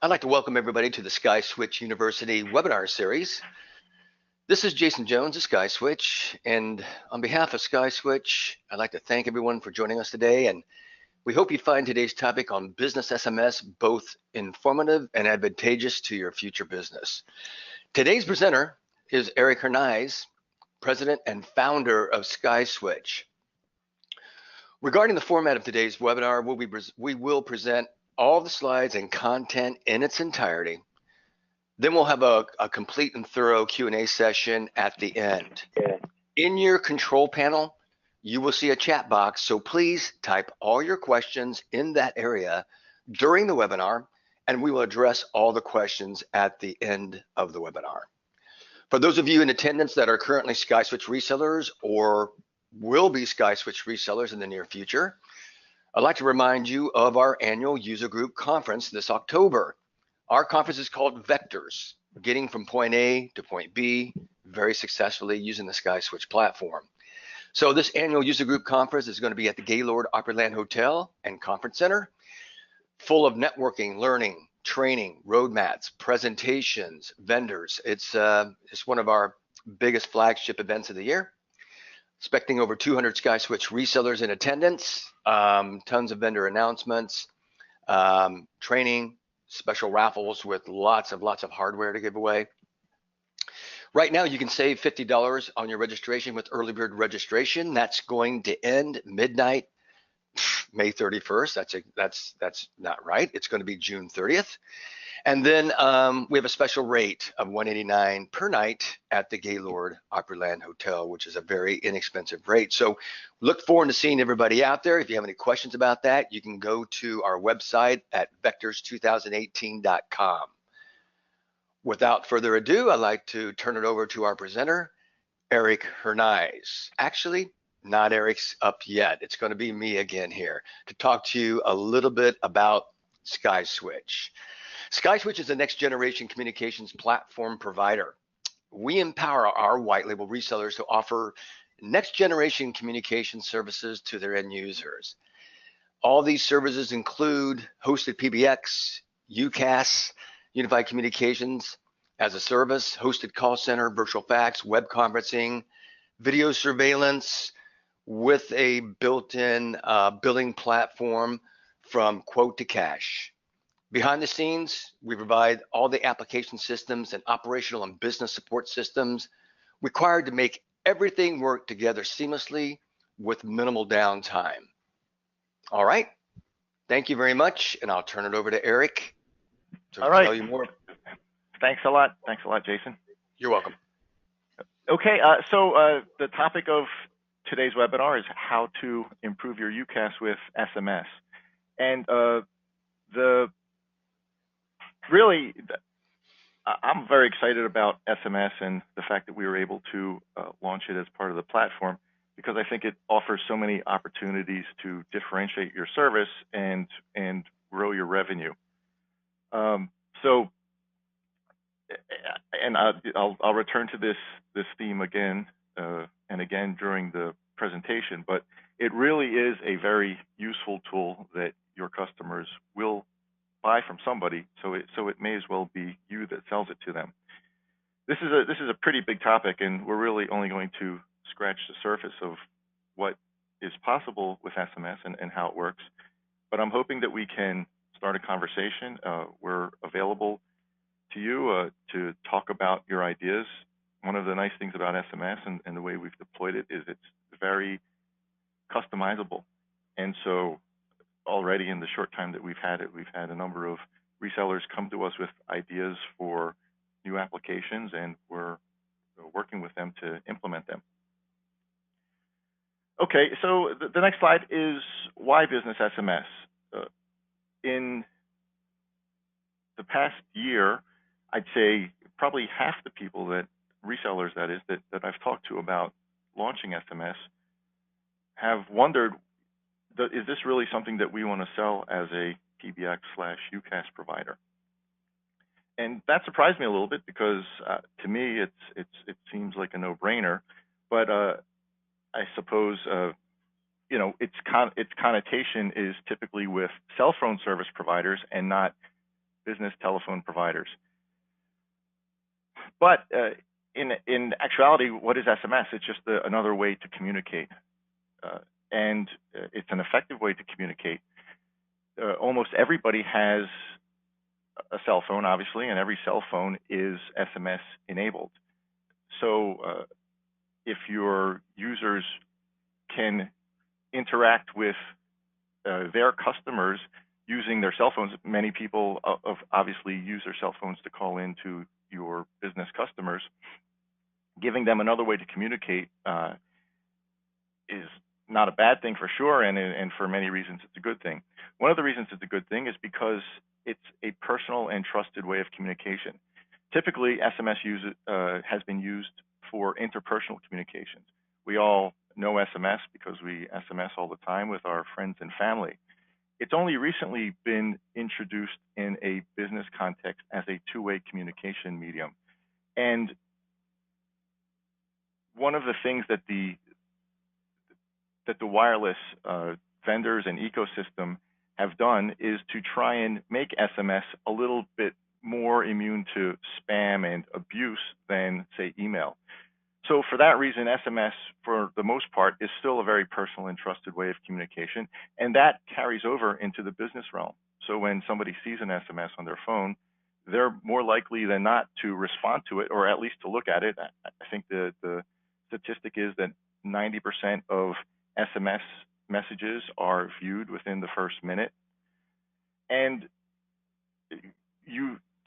I'd like to welcome everybody to the SkySwitch University webinar series. This is Jason Jones of SkySwitch, and on behalf of SkySwitch, I'd like to thank everyone for joining us today, and we hope you find today's topic on business SMS both informative and advantageous to your future business. Today's presenter is Eric Hernaiz, President and Founder of SkySwitch. Regarding the format of today's webinar, we will present all the slides and content in its entirety. Then we'll have a complete and thorough Q&A session at the end. In your control panel, you will see a chat box, so please type all your questions in that area during the webinar, and we will address all the questions at the end of the webinar. For those of you in attendance that are currently SkySwitch resellers or will be SkySwitch resellers in the near future, I'd like to remind you of our annual user group conference this October. Our conference is called Vectors, getting from point A to point B very successfully using the SkySwitch platform. So this annual user group conference is going to be at the Gaylord Opryland Hotel and Conference Center, full of networking, learning, training, roadmaps, presentations, vendors. It's one of our biggest flagship events of the year. Expecting over 200 SkySwitch resellers in attendance, tons of vendor announcements, training, special raffles with lots of hardware to give away. Right now, you can save $50 on your registration with early bird registration. That's going to end midnight, May 31st. That's not right. It's going to be June 30th. And then we have a special rate of $189 per night at the Gaylord Opryland Hotel, which is a very inexpensive rate. So look forward to seeing everybody out there. If you have any questions about that, you can go to our website at vectors2018.com. Without further ado, I'd like to turn it over to our presenter, Eric Hernaiz. Actually, not Eric's up yet. It's going to be me again here to talk to you a little bit about SkySwitch. SkySwitch is the next generation communications platform provider. We empower our white label resellers to offer next generation communication services to their end users. All these services include hosted PBX, UCaaS, unified communications as a service, hosted call center, virtual fax, web conferencing, video surveillance with a built-in billing platform from quote to cash. Behind the scenes, we provide all the application systems and operational and business support systems required to make everything work together seamlessly with minimal downtime. All right, thank you very much, and I'll turn it over to Eric to tell you more. Thanks a lot, Jason. You're welcome. Okay, so the topic of today's webinar is how to improve your UCaaS with SMS. And I'm very excited about SMS and the fact that we were able to launch it as part of the platform, because I think it offers so many opportunities to differentiate your service and grow your revenue. I'll return to this theme again and again during the presentation, but it really is a very useful tool that your customers will buy from somebody, so it may as well be you that sells it to them. This is a pretty big topic, and we're really only going to scratch the surface of what is possible with SMS and how it works. But I'm hoping that we can start a conversation. We're available to you to talk about your ideas. One of the nice things about SMS and the way we've deployed it is it's very customizable, and so already in the short time that we've had it, we've had a number of resellers come to us with ideas for new applications, and we're working with them to implement them. Okay, so the next slide is why business SMS. In the past year, I'd say probably half the people resellers that I've talked to about launching SMS have wondered, is this really something that we want to sell as a PBX/UCaaS provider? And that surprised me a little bit, because to me it seems like a no-brainer. But I suppose its connotation is typically with cell phone service providers and not business telephone providers. But in actuality, what is SMS? It's just another way to communicate, and it's an effective way to communicate. Almost everybody has a cell phone, obviously, and every cell phone is SMS enabled. So if your users can interact with their customers using their cell phones, many people obviously use their cell phones to call into your business customers. Giving them another way to communicate is not a bad thing for sure, and for many reasons it's a good thing. One of the reasons it's a good thing is because it's a personal and trusted way of communication. Typically, SMS has been used for interpersonal communications. We all know SMS because we SMS all the time with our friends and family. It's only recently been introduced in a business context as a two-way communication medium. And one of the things that the wireless vendors and ecosystem have done is to try and make SMS a little bit more immune to spam and abuse than, say, email. So for that reason, SMS, for the most part, is still a very personal and trusted way of communication, and that carries over into the business realm. So when somebody sees an SMS on their phone, they're more likely than not to respond to it, or at least to look at it. I think the statistic is that 90% of SMS messages are viewed within the first minute, and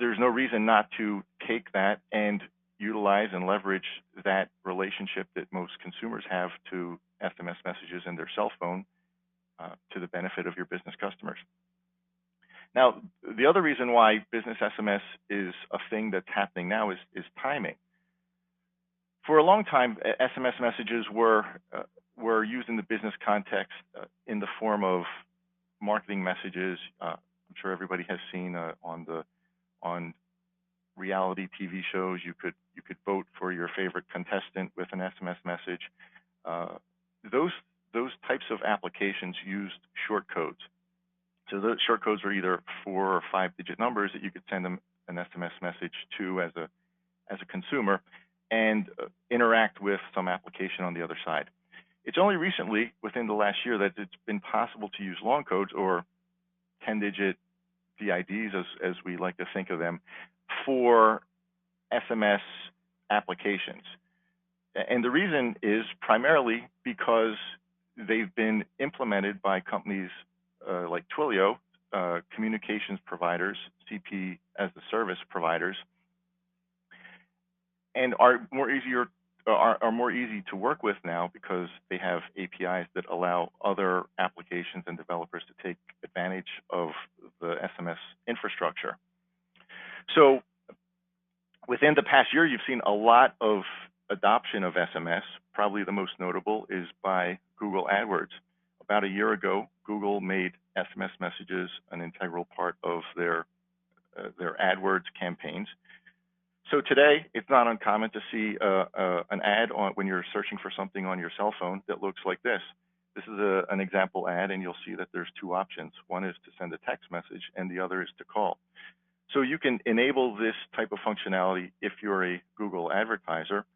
there's no reason not to take that and utilize and leverage that relationship that most consumers have to SMS messages in their cell phone to the benefit of your business customers. Now, the other reason why business SMS is a thing that's happening now is timing. For a long time, SMS messages were used in the business context in the form of marketing messages. I'm sure everybody has seen on reality TV shows, you could vote for your favorite contestant with an SMS message. Those types of applications used short codes. So the short codes are either 4- or 5-digit numbers that you could send them an SMS message to as a consumer and interact with some application on the other side. It's only recently, within the last year, that it's been possible to use long codes, or 10-digit DIDs, as we like to think of them, for SMS applications. And the reason is primarily because they've been implemented by companies like Twilio, communications providers, CP as the service providers, and are more easy to work with now because they have APIs that allow other applications and developers to take advantage of the SMS infrastructure. So within the past year, you've seen a lot of adoption of SMS. Probably the most notable is by Google AdWords. About a year ago, Google made SMS messages an integral part of their AdWords campaigns. So today, it's not uncommon to see an ad when you're searching for something on your cell phone that looks like this. This is an example ad, and you'll see that there's two options. One is to send a text message, and the other is to call. So you can enable this type of functionality if you're a Google advertiser.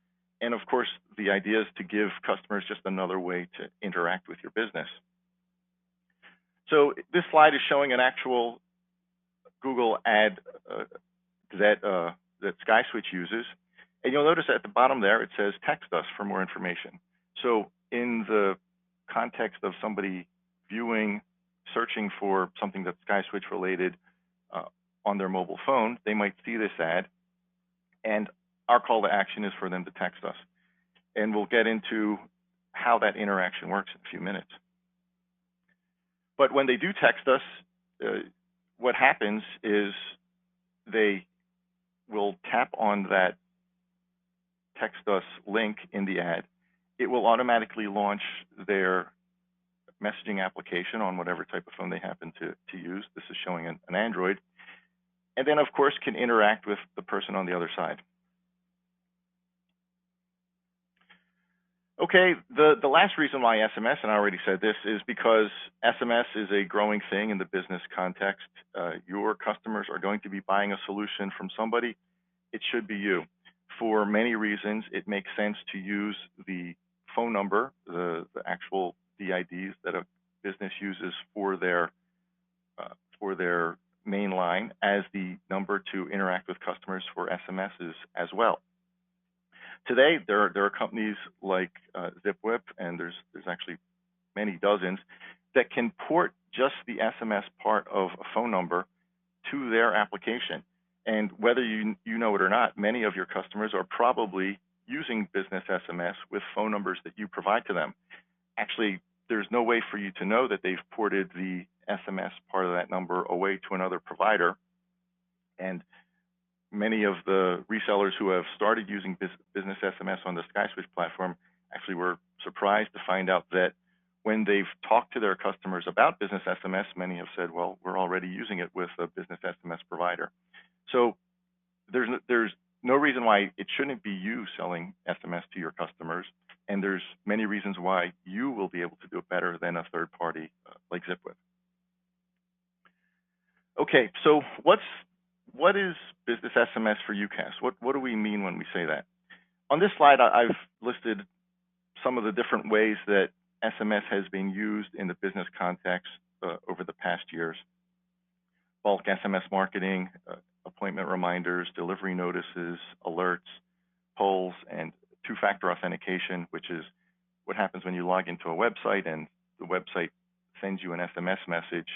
And of course, the idea is to give customers just another way to interact with your business. So this slide is showing an actual Google ad that SkySwitch uses. And you'll notice at the bottom there, it says text us for more information. So in the context of somebody searching for something that's SkySwitch related on their mobile phone, they might see this ad, and our call to action is for them to text us. And we'll get into how that interaction works in a few minutes. But when they do text us, what happens is they will tap on that text us link in the ad. It will automatically launch their messaging application on whatever type of phone they happen to use. This is showing an Android. And then, of course, can interact with the person on the other side. Okay, the last reason why SMS, and I already said this, is because SMS is a growing thing in the business context. Your customers are going to be buying a solution from somebody. It should be you. For many reasons, it makes sense to use the phone number, the actual DIDs that a business uses for their main line as the number to interact with customers for SMSs as well. Today, there are companies like ZipWhip, and there's actually many dozens that can port just the SMS part of a phone number to their application. And whether you know it or not, many of your customers are probably using business SMS with phone numbers that you provide to them. Actually, there's no way for you to know that they've ported the SMS part of that number away to another provider. And many of the resellers who have started using business SMS on the SkySwitch platform actually were surprised to find out that when they've talked to their customers about business SMS, many have said, well, we're already using it with a business SMS provider. So there's no reason why it shouldn't be you selling SMS to your customers, and there's many reasons why you will be able to do it better than a third party like ZipWhip. Okay, so what is business SMS for UCaaS? What do we mean when we say that? On this slide, I've listed some of the different ways that SMS has been used in the business context over the past years. Bulk SMS marketing, appointment reminders, delivery notices, alerts, polls, and two-factor authentication, which is what happens when you log into a website and the website sends you an SMS message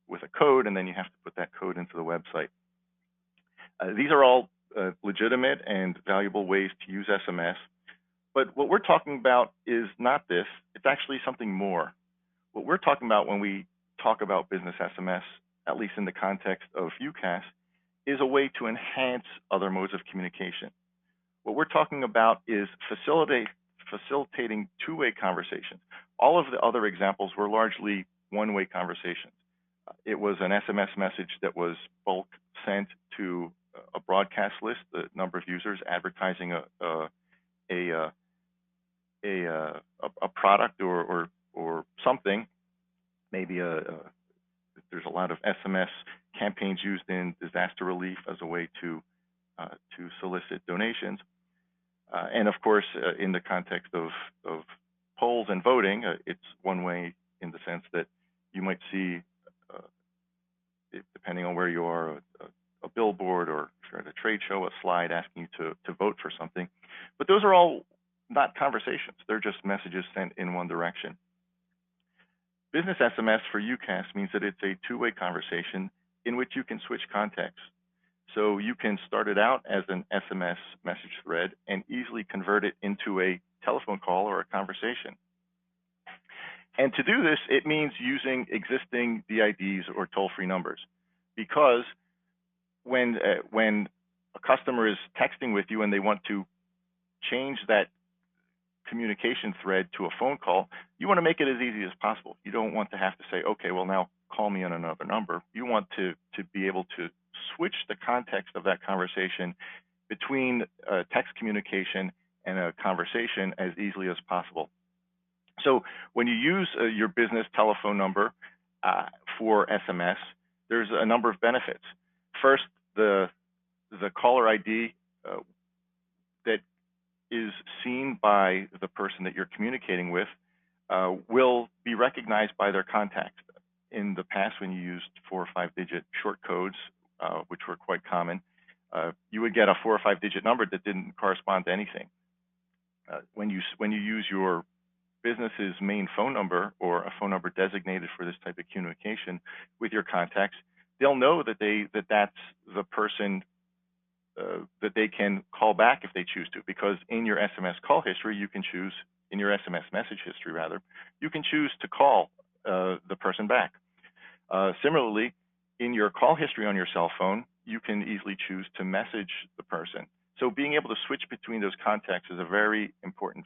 with a code, and then you have to put that code into the website. These are all legitimate and valuable ways to use SMS, but what we're talking about is not this. It's actually something more. What we're talking about when we talk about business SMS, at least in the context of UCaaS, is a way to enhance other modes of communication. What we're talking about is facilitating two-way conversations. All of the other examples were largely one-way conversations. It was an SMS message that was bulk sent to a broadcast list, the number of users advertising a product or something. Maybe there's a lot of SMS campaigns used in disaster relief as a way to solicit donations. And of course, in the context of polls and voting, it's one way in the sense that you might see, depending on where you are, a billboard, or if you're at a trade show, a slide asking you to vote for something. But those are all not conversations. They're just messages sent in one direction. Business SMS for UCaaS means that it's a two-way conversation in which you can switch contexts. So you can start it out as an SMS message thread and easily convert it into a telephone call or a conversation. And to do this, it means using existing DIDs or toll-free numbers, because when a customer is texting with you and they want to change that communication thread to a phone call, you want to make it as easy as possible. You don't want to have to say, okay, well, now call me on another number. You want to be able to switch the context of that conversation between text communication and a conversation as easily as possible. So when you use your business telephone number for SMS, there's a number of benefits. First, the caller ID that is seen by the person that you're communicating with will be recognized by their contact. In the past, when you used 4 or 5-digit short codes, which were quite common, you would get a 4 or 5-digit number that didn't correspond to anything. When you use your business's main phone number, or a phone number designated for this type of communication with your contacts, they'll know that that's the person that they can call back if they choose to, because in your SMS call history, you can choose, in your SMS message history rather, you can choose to call the person back. Similarly, in your call history on your cell phone, you can easily choose to message the person. So being able to switch between those contacts is a very important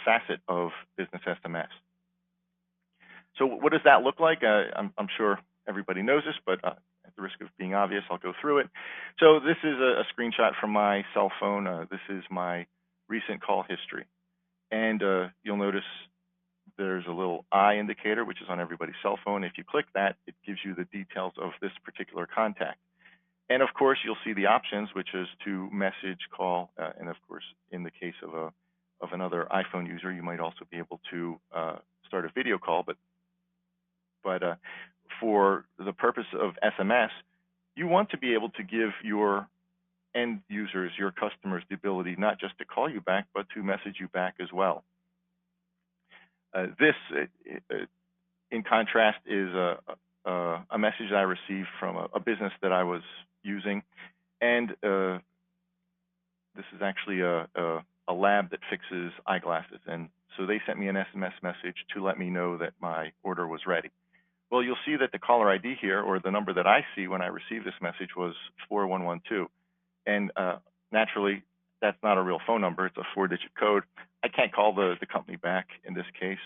facet of business SMS. So what does that look like? I'm sure everybody knows this, but at the risk of being obvious, I'll go through it. So this is a screenshot from my cell phone. This is my recent call history. And you'll notice there's a little eye indicator, which is on everybody's cell phone. If you click that, it gives you the details of this particular contact. And of course, you'll see the options, which is to message, call, and of course, in the case of another iPhone user, you might also be able to start a video call. But for the purpose of SMS, you want to be able to give your end users, your customers, the ability not just to call you back, but to message you back as well. This, in contrast, is a message I received from a business that I was using, and this is actually a lab that fixes eyeglasses, and so they sent me an SMS message to let me know that my order was ready. Well, you'll see that the caller ID here, or the number that I see when I received this message, was 4112, and naturally, that's not a real phone number. It's a 4-digit code. I can't call the company back in this case.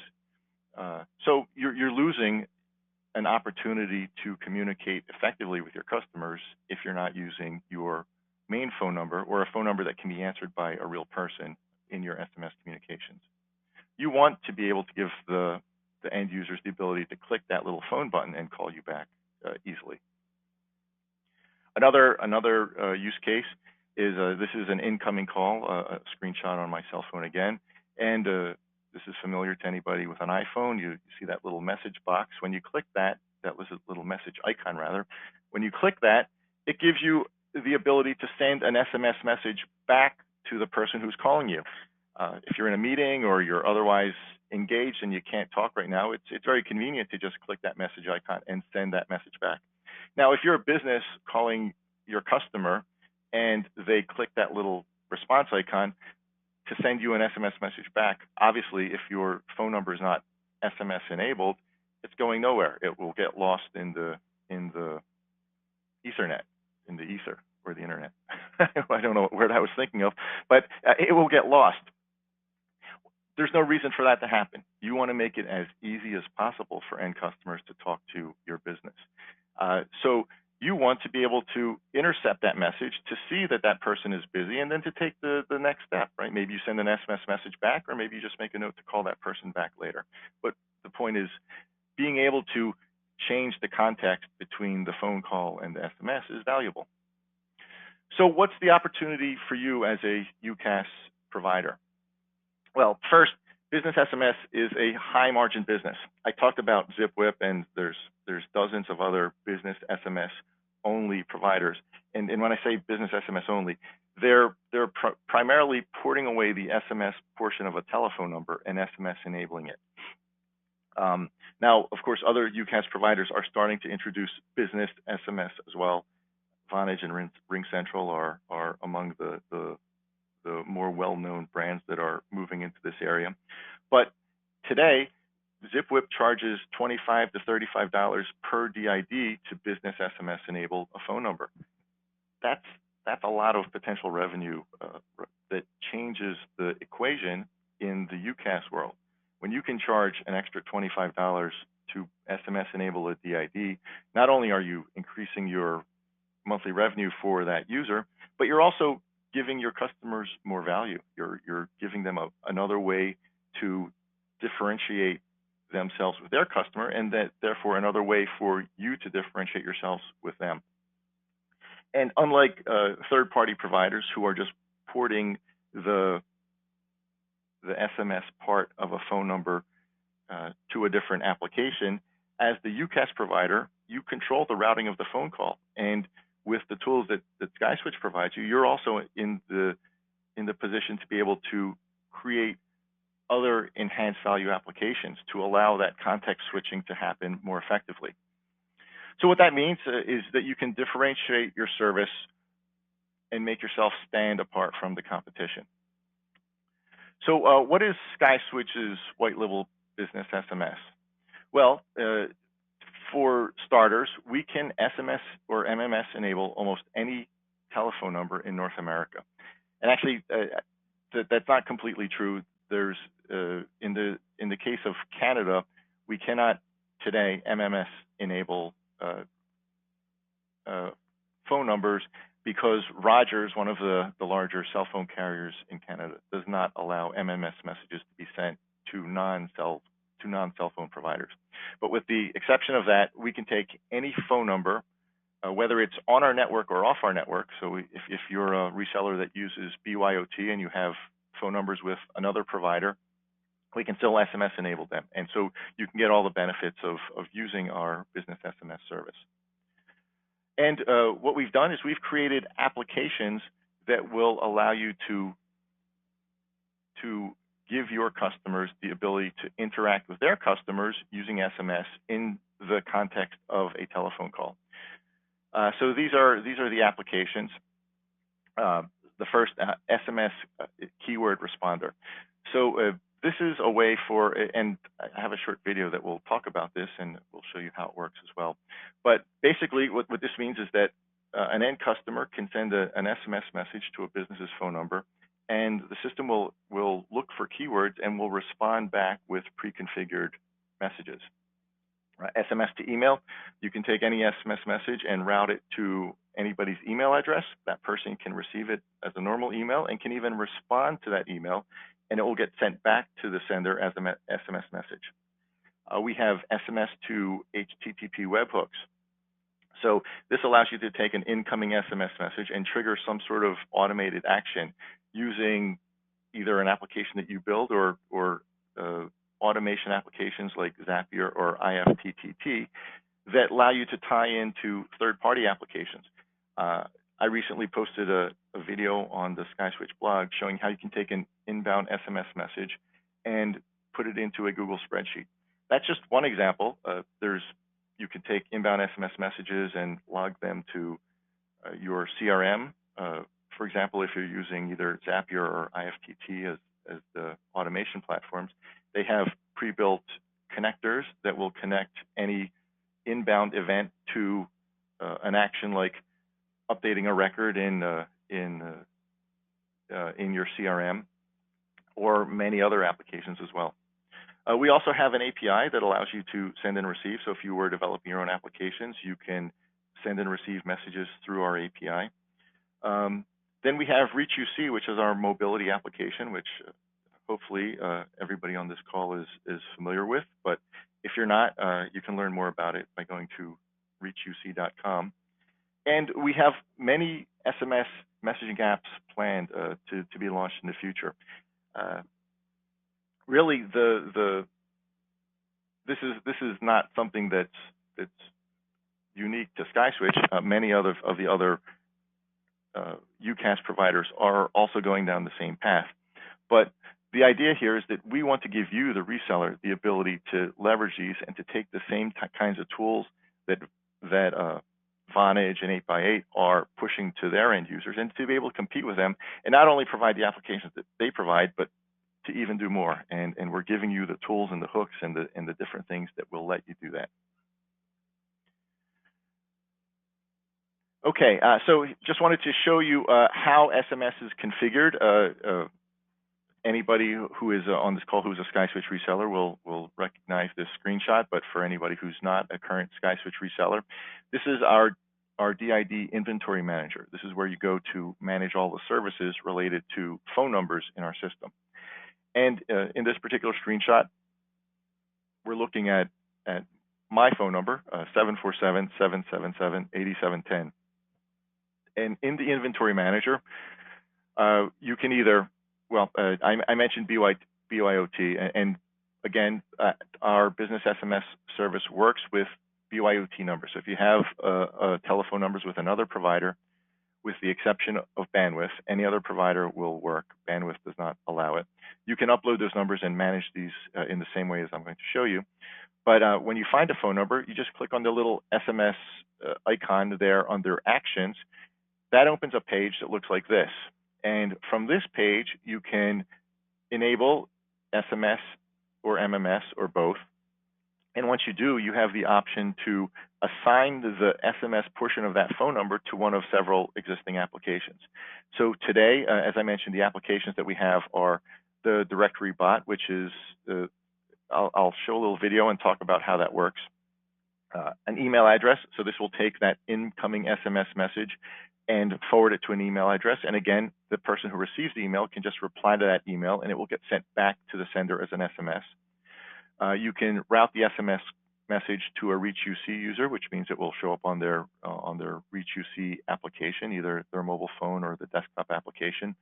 So you're losing an opportunity to communicate effectively with your customers if you're not using your main phone number or a phone number that can be answered by a real person in your SMS communications. You want to be able to give the end users the ability to click that little phone button and call you back easily. Another use case is this is an incoming call, a screenshot on my cell phone again, and this is familiar to anybody with an iPhone. You see that little message box. When you click that was a little message icon rather. When you click that, it gives you the ability to send an SMS message back to the person who's calling you. If you're in a meeting or you're otherwise engaged and you can't talk right now, it's very convenient to just click that message icon and send that message back. Now, if you're a business calling your customer and they click that little response icon to send you an SMS message back, obviously, if your phone number is not SMS enabled, it's going nowhere. It will get lost in the Ethernet, in the ether, or the internet. I don't know what word I was thinking of, but it will get lost. There's no reason for that to happen. You want to make it as easy as possible for end customers to talk to your business. So you want to be able to intercept that message to see that that person is busy and then to take the next step, right? Maybe you send an SMS message back, or maybe you just make a note to call that person back later. But the point is, being able to change the context between the phone call and the SMS is valuable. So what's the opportunity for you as a UCaaS provider? Well, first, business SMS is a high margin business. I talked about ZipWhip, and there's dozens of other business SMS only providers. And when I say business SMS only, they're primarily porting away the SMS portion of a telephone number and SMS enabling it. Now, of course, other UCaaS providers are starting to introduce business SMS as well. Vonage and RingCentral are among the more well-known brands that are moving into this area. But today, ZipWhip charges $25 to $35 per DID to business SMS enable a phone number. That's a lot of potential revenue that changes the equation in the UCaaS world. When you can charge an extra $25 to SMS enable a DID, not only are you increasing your monthly revenue for that user, but you're also giving your customers more value. You're giving them another way to differentiate themselves with their customer, and that therefore another way for you to differentiate yourselves with them. And unlike third-party providers who are just porting the SMS part of a phone number to a different application, as the UCaaS provider, you control the routing of the phone call. And with the tools that SkySwitch provides you, you're also in the position to be able to create other enhanced value applications to allow that context switching to happen more effectively. So what that means is that you can differentiate your service and make yourself stand apart from the competition. So what is SkySwitch's white label business SMS? Well, for starters, we can SMS or MMS enable almost any telephone number in North America. And actually, that's not completely true. There's in the case of Canada, we cannot today MMS enable phone numbers because Rogers, one of the larger cell phone carriers in Canada, does not allow MMS messages to be sent to non-cell phone providers. But with the exception of that, we can take any phone number, whether it's on our network or off our network. So if you're a reseller that uses BYOT and you have phone numbers with another provider, we can still SMS enable them. And so you can get all the benefits of using our business SMS service. And what we've done is we've created applications that will allow you to give your customers the ability to interact with their customers using SMS in the context of a telephone call. So these are the applications. The first, SMS keyword responder. So this is a way for, and I have a short video that will talk about this, and we'll show you how it works as well. But basically, what this means is that an end customer can send an SMS message to a business's phone number, and the system will look for keywords and will respond back with pre-configured messages. SMS to email, you can take any SMS message and route it to anybody's email address. That person can receive it as a normal email and can even respond to that email, and it will get sent back to the sender as an SMS message. We have SMS to HTTP webhooks. So this allows you to take an incoming SMS message and trigger some sort of automated action using either an application that you build or automation applications like Zapier or IFTTT that allow you to tie into third-party applications. I recently posted a video on the SkySwitch blog showing how you can take an inbound SMS message and put it into a Google spreadsheet. That's just one example. You can take inbound SMS messages and log them to your CRM. For example, if you're using either Zapier or IFTT as the automation platforms, they have pre-built connectors that will connect any inbound event to an action like updating a record in your CRM or many other applications as well. We also have an API that allows you to send and receive. So if you were developing your own applications, you can send and receive messages through our API. Then we have Reach UC, which is our mobility application, which hopefully everybody on this call is familiar with. But if you're not, you can learn more about it by going to reachuc.com. And we have many SMS messaging apps planned to be launched in the future. Really, this is not something that's unique to SkySwitch. Many of the other UCaaS providers are also going down the same path. But the idea here is that we want to give you, the reseller, the ability to leverage these and to take the same kinds of tools that Vonage and 8x8 are pushing to their end users, and to be able to compete with them and not only provide the applications that they provide, but to even do more. And we're giving you the tools and the hooks and the different things that will let you do that. Okay, so just wanted to show you how SMS is configured. Anybody who is on this call who's a SkySwitch reseller will recognize this screenshot, but for anybody who's not a current SkySwitch reseller, this is our DID inventory manager. This is where you go to manage all the services related to phone numbers in our system. And in this particular screenshot, we're looking at my phone number, 747-777-8710. And in the inventory manager, you can either, well, I mentioned BYOT, and again, our business SMS service works with BYOT numbers. So if you have telephone numbers with another provider, with the exception of bandwidth, any other provider will work. Bandwidth does not allow it. You can upload those numbers and manage these in the same way as I'm going to show you. But when you find a phone number, you just click on the little SMS icon there under Actions. That opens a page that looks like this. And from this page, you can enable SMS or MMS or both. And once you do, you have the option to assign the SMS portion of that phone number to one of several existing applications. So today, as I mentioned, the applications that we have are the directory bot, which is, I'll show a little video and talk about how that works. an email address. So this will take that incoming SMS message and forward it to an email address. And again, the person who receives the email can just reply to that email, and it will get sent back to the sender as an SMS. You can route the SMS message to a Reach UC user, which means it will show up on their Reach UC application, either their mobile phone or the desktop application.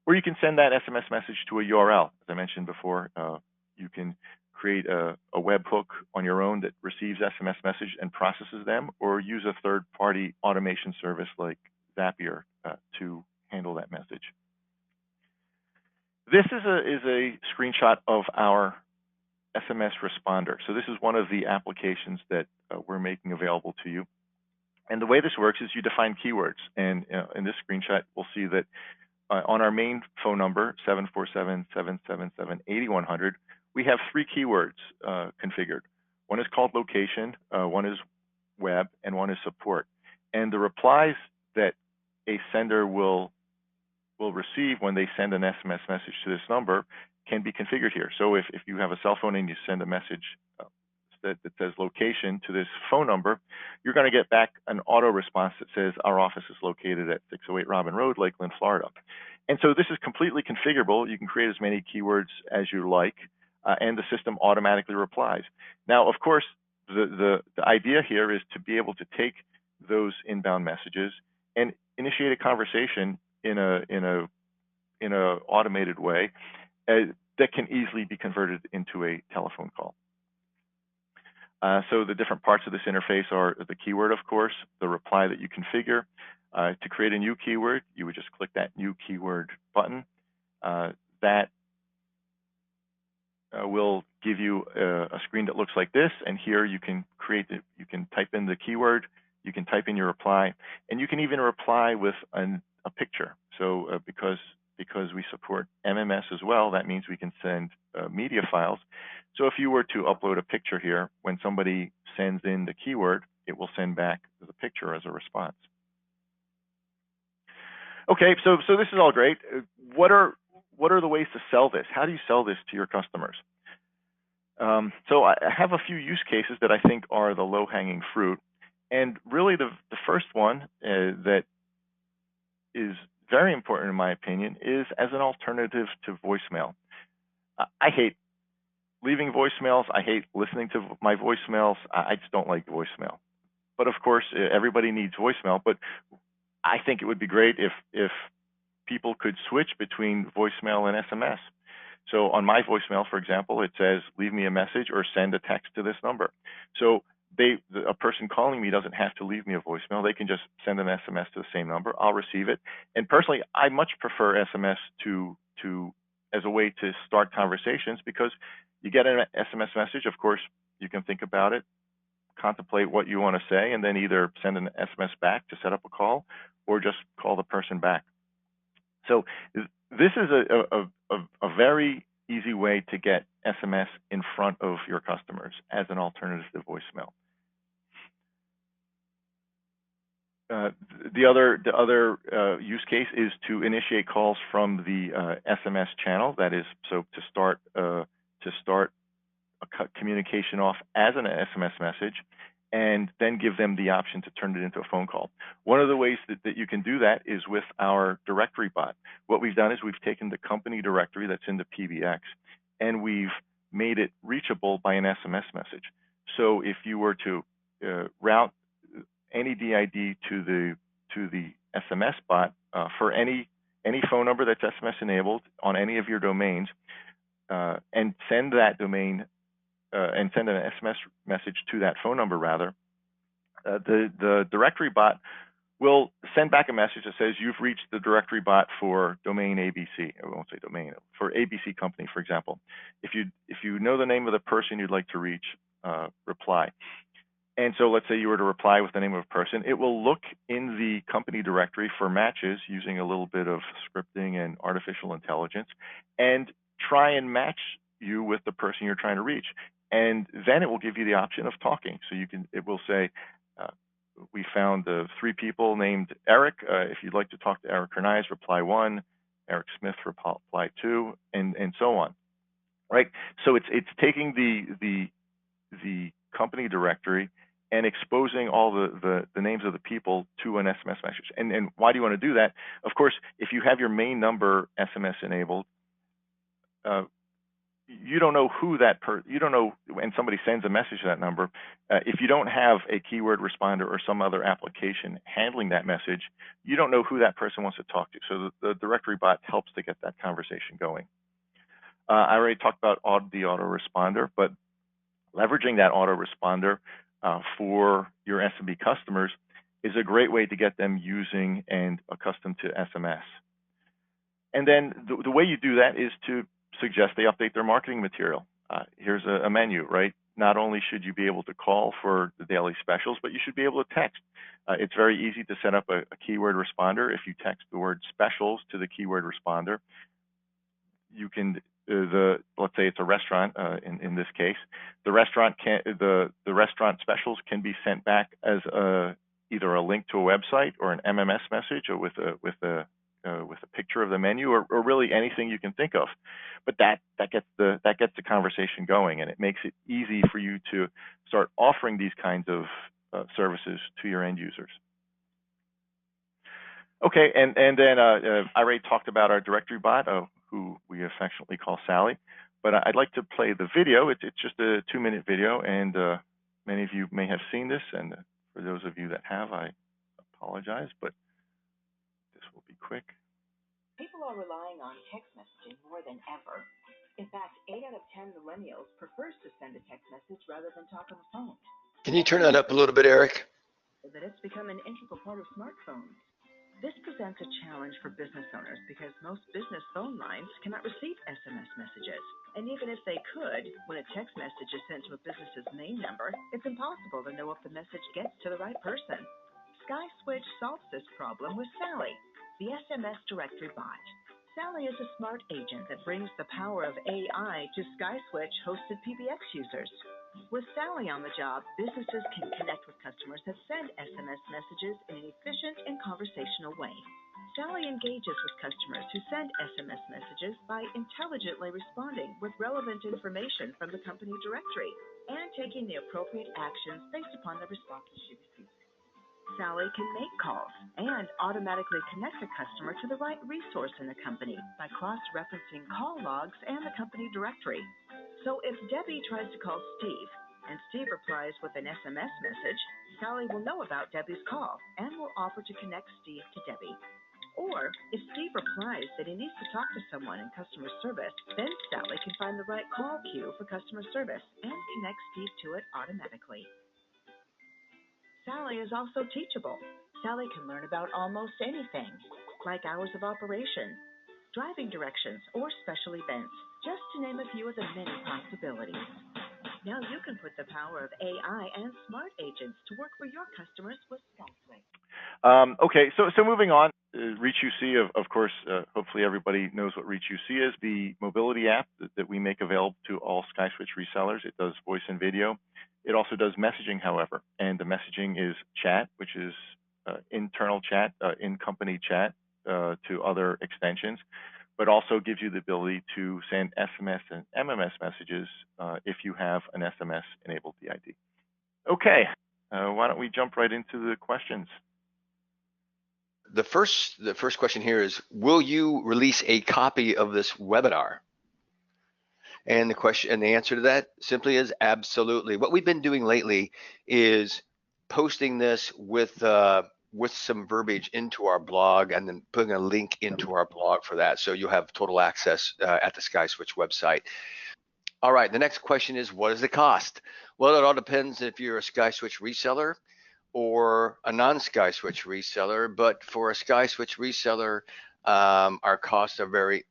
Or you can send that SMS message to a URL. As I mentioned before, you can create a webhook on your own that receives SMS message and processes them, or use a third-party automation service like Zapier to handle that message. This is a screenshot of our SMS responder. So this is one of the applications that we're making available to you. And the way this works is you define keywords. And in this screenshot, we'll see that on our main phone number, 747-777-8100, we have 3 keywords configured. One is called location, one is web, and one is support. And the replies that a sender will receive when they send an SMS message to this number can be configured here. So if you have a cell phone and you send a message that says location to this phone number, you're going to get back an auto response that says our office is located at 608 Robin Road, Lakeland, Florida. And so this is completely configurable. You can create as many keywords as you like, and the system automatically replies. Now, of course, the idea here is to be able to take those inbound messages and initiate a conversation in a automated way that can easily be converted into a telephone call. So the different parts of this interface are the keyword, of course, the reply that you configure. To create a new keyword, you would just click that new keyword button. That will give you a screen that looks like this, and here you can you can type in the keyword, you can type in your reply, and you can even reply with a picture. So because we support MMS as well, that means we can send media files. So if you were to upload a picture here, when somebody sends in the keyword, it will send back the picture as a response. Okay, so this is all great. What are the ways to sell this? How do you sell this to your customers? So I have a few use cases that I think are the low-hanging fruit. And really the first one that is very important in my opinion is as an alternative to voicemail. I hate leaving voicemails. I hate listening to my voicemails. I just don't like voicemail. But of course, everybody needs voicemail. But I think it would be great if people could switch between voicemail and SMS. So on my voicemail, for example, it says, leave me a message or send a text to this number. So a person calling me doesn't have to leave me a voicemail. They can just send an SMS to the same number. I'll receive it. And personally, I much prefer SMS as a way to start conversations, because you get an SMS message, of course, you can think about it, contemplate what you want to say, and then either send an SMS back to set up a call or just call the person back. So this is a very easy way to get SMS in front of your customers as an alternative to voicemail. The other use case is to initiate calls from the SMS channel. That is, so to start a communication off as an SMS message, and then give them the option to turn it into a phone call. One of the ways that you can do that is with our directory bot. What we've done is we've taken the company directory that's in the PBX, and we've made it reachable by an SMS message. So if you were to route any DID to the SMS bot for any phone number that's SMS enabled on any of your domains, and send that domain and send an SMS message to that phone number, rather, the directory bot will send back a message that says you've reached the directory bot for domain ABC. I won't say domain, for ABC company, for example. If you know the name of the person you'd like to reach, reply. And so let's say you were to reply with the name of a person, it will look in the company directory for matches using a little bit of scripting and artificial intelligence, and try and match you with the person you're trying to reach. And then it will give you the option of talking. So it will say, we found 3 people named Eric. If you'd like to talk to Eric Hernandez, reply 1, Eric Smith, reply 2, and so on. Right? So it's taking the company directory and exposing all the names of the people to an SMS message. And why do you want to do that? Of course, if you have your main number SMS enabled, you don't know who that you don't know when somebody sends a message to that number. If you don't have a keyword responder or some other application handling that message, you don't know who that person wants to talk to. So the directory bot helps to get that conversation going. I already talked about the autoresponder, but leveraging that autoresponder for your SMB customers is a great way to get them using and accustomed to SMS. And then the way you do that is to suggest they update their marketing material. Here's a menu, right? Not only should you be able to call for the daily specials, but you should be able to text. It's very easy to set up a keyword responder. If you text the word specials to the keyword responder, you can, let's say it's a restaurant in this case, the restaurant specials can be sent back as either a link to a website or an MMS message, or with a picture of the menu, or really anything you can think of. But that gets the conversation going, and it makes it easy for you to start offering these kinds of services to your end users. Okay, and then I already talked about our directory bot, who we affectionately call Sally. But I'd like to play the video. It's just a 2-minute video, and many of you may have seen this, and for those of you that have, I apologize, but this will be quick. People are relying on text messaging more than ever. In fact, 8 out of 10 millennials prefers to send a text message rather than talk on the phone. Can you turn that up a little bit, Eric? That it's become an integral part of smartphones. This presents a challenge for business owners because most business phone lines cannot receive SMS messages. And even if they could, when a text message is sent to a business's main number, it's impossible to know if the message gets to the right person. SkySwitch solves this problem with Sally, the SMS directory bot. Sally is a smart agent that brings the power of AI to SkySwitch hosted PBX users. With Sally on the job, businesses can connect with customers that send SMS messages in an efficient and conversational way. Sally engages with customers who send SMS messages by intelligently responding with relevant information from the company directory and taking the appropriate actions based upon the responses she receives. Sally can make calls and automatically connect a customer to the right resource in the company by cross-referencing call logs and the company directory. So if Debbie tries to call Steve and Steve replies with an SMS message, Sally will know about Debbie's call and will offer to connect Steve to Debbie. Or if Steve replies that he needs to talk to someone in customer service, then Sally can find the right call queue for customer service and connect Steve to it automatically. Sally is also teachable. Sally can learn about almost anything, like hours of operation, driving directions, or special events, just to name a few of the many possibilities. Now you can put the power of AI and smart agents to work for your customers with SkySwitch. Okay, so moving on, ReachUC, of course, hopefully everybody knows what ReachUC is, the mobility app that we make available to all SkySwitch resellers. It does voice and video. It also does messaging, however, and the messaging is chat, which is internal chat, in-company chat to other extensions, but also gives you the ability to send SMS and MMS messages if you have an SMS-enabled DID. Okay, why don't we jump right into the questions? The first question here is, will you release a copy of this webinar? And the answer to that simply is absolutely. What we've been doing lately is posting this with some verbiage into our blog and then putting a link into our blog for that. So you'll have total access at the SkySwitch website. All right, the next question is, what is the cost? Well, it all depends if you're a SkySwitch reseller or a non-SkySwitch reseller. But for a SkySwitch reseller, our costs are very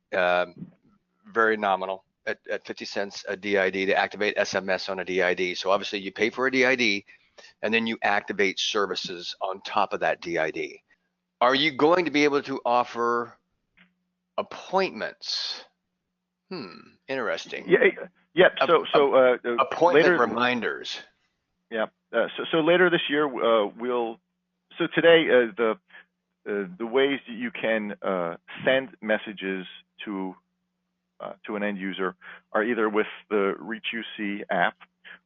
nominal at 50 cents a DID to activate SMS on a DID. So obviously you pay for a DID and then you activate services on top of that DID. Are you going to be able to offer appointments? Interesting. Yeah. So appointment reminders. Yeah. So later this year, So today, the ways that you can send messages to an end user are either with the ReachUC app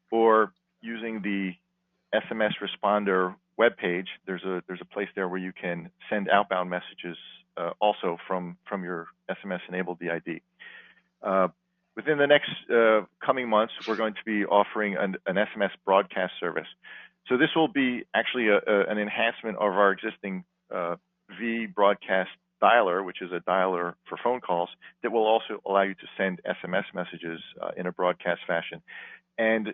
or using the SMS responder webpage, there's a place there where you can send outbound messages also from your SMS enabled DID. Within the next coming months, we're going to be offering an SMS broadcast service. So this will be actually an enhancement of our existing V broadcast dialer, which is a dialer for phone calls that will also allow you to send SMS messages in a broadcast fashion, and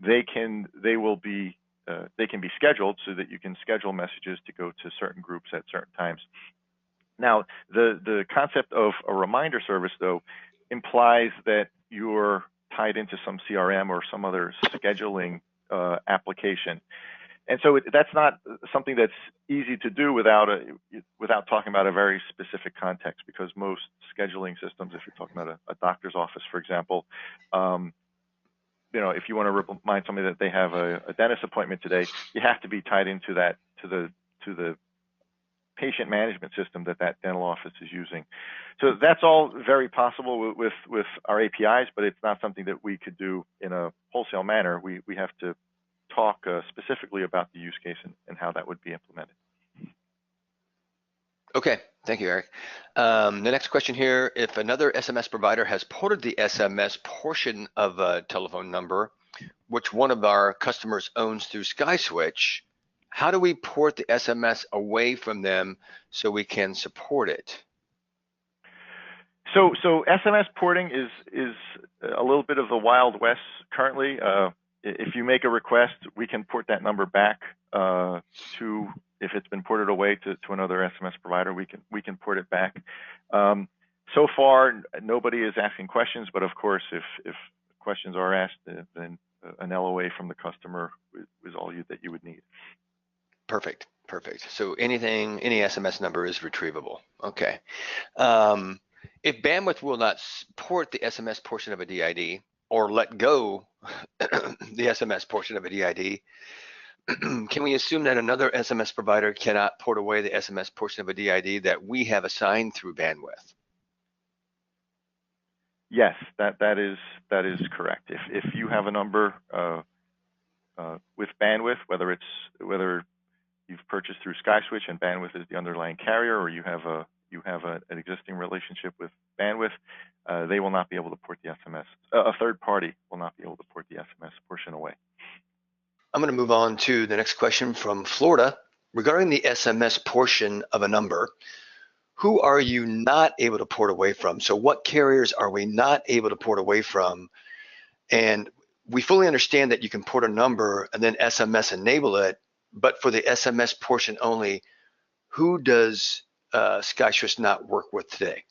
they can be scheduled so that you can schedule messages to go to certain groups at certain times. Now, the concept of a reminder service, though, implies that you're tied into some CRM or some other scheduling application. And so that's not something that's easy to do without talking about a very specific context, because most scheduling systems, if you're talking about a doctor's office, for example, if you want to remind somebody that they have a dentist appointment today, you have to be tied into that to the patient management system that dental office is using. So that's all very possible with our APIs, but it's not something that we could do in a wholesale manner. We have to talk specifically about the use case and how that would be implemented. Okay, thank you, Eric. The next question here: if another SMS provider has ported the SMS portion of a telephone number, which one of our customers owns through SkySwitch, how do we port the SMS away from them so we can support it? So SMS porting is a little bit of the Wild West currently. If you make a request, we can port that number back to, if it's been ported away to another SMS provider, we can port it back. So far, nobody is asking questions, but of course, if questions are asked, then an LOA from the customer is all that you would need. Perfect. So any SMS number is retrievable. Okay. If bandwidth will not support the SMS portion of a DID or let go the SMS portion of a DID, can we assume that another SMS provider cannot port away the SMS portion of a DID that we have assigned through bandwidth? Yes, that is correct. If you have a number with bandwidth, whether you've purchased through SkySwitch and bandwidth is the underlying carrier, or you have an existing relationship with bandwidth, they will not be able to port the SMS. A third party will not be able to port the SMS portion away. I'm going to move on to the next question from Florida. Regarding the SMS portion of a number, who are you not able to port away from? So what carriers are we not able to port away from? And we fully understand that you can port a number and then SMS enable it, but for the SMS portion only, who does SkySwitch not work with today?